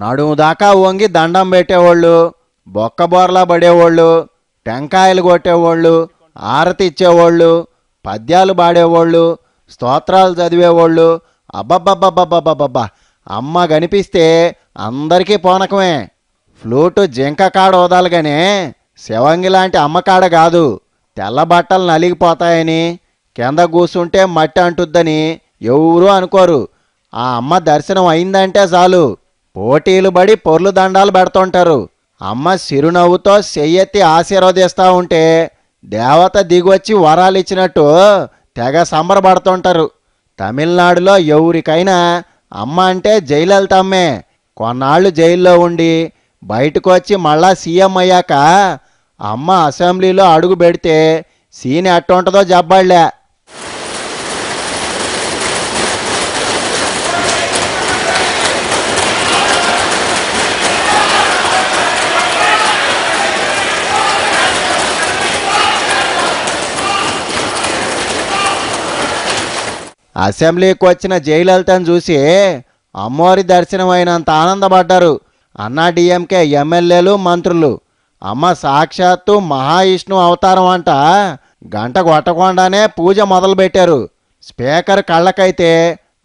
నడుము దాకా వంగి దండం పెట్టేవాళ్ళు, బొక్కబోర్లా పడేవాళ్ళు, టెంకాయలు కొట్టేవాళ్ళు, ఆరతి ఇచ్చేవాళ్ళు, పద్యాలు పాడేవాళ్ళు, స్తోత్రాలు చదివేవాళ్ళు. అబ్బబ్బబ్బబ్బబ్బబ్బబ్బా! అమ్మ కనిపిస్తే అందరికీ పోనకమే. ఫ్లూటు జింక కాడ వదాలుగానే శివంగి లాంటి అమ్మకాడ కాదు. తెల్ల బట్టలు నలిగిపోతాయని, కింద కూసుంటే మట్టి అంటుద్దని ఎవరూ అనుకోరు. ఆ అమ్మ దర్శనం అయిందంటే చాలు పోటీలు పడి పొర్లు దండాలు పెడుతుంటారు. అమ్మ చిరునవ్వుతో చెయ్యెత్తి ఆశీర్వదిస్తూ ఉంటే దేవత దిగొచ్చి వరాలు ఇచ్చినట్టు తెగ సంబరపడుతుంటారు. తమిళనాడులో ఎవరికైనా అమ్మ అంటే జయలలితమ్మే. కొన్నాళ్ళు జైల్లో ఉండి బయటకు వచ్చి మళ్ళా సీఎం అయ్యాక అమ్మ అసెంబ్లీలో అడుగు పెడితే సీన్ ఎట్టుంటుందో జబ్బాళ్లే. అసెంబ్లీకి వచ్చిన జయలలితను చూసి అమ్మవారి దర్శనం అయినంత ఆనందపడ్డారు అన్నా డిఎంకే ఎమ్మెల్యేలు, మంత్రులు. అమ్మ సాక్షాత్తు మహావిష్ణు అవతారం అంట. గంట కొట్టకుండానే పూజ మొదలుపెట్టారు. స్పీకర్ కళ్ళకైతే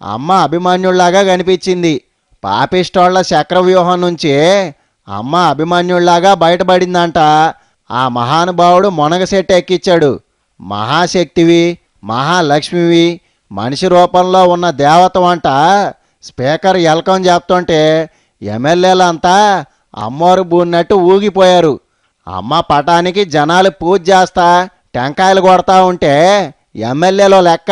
అమ్మ అభిమన్యుళ్లాగా కనిపించింది. పాపిస్టోళ్ల చక్రవ్యూహం నుంచి అమ్మ అభిమన్యుళ్లాగా బయటపడిందంట. ఆ మహానుభావుడు మొనగసెట్టు ఎక్కిచ్చాడు. మహాశక్తివి, మహాలక్ష్మివి, మనిషి రూపంలో ఉన్న దేవత వంట స్పీకర్ ఎల్కం చెప్తుంటే ఎమ్మెల్యేలంతా అమ్మవారు బూన్నట్టు ఊగిపోయారు. అమ్మ పటానికి జనాలు పూజ చేస్తా టెంకాయలు కొడతా ఉంటే ఎమ్మెల్యేలో లెక్క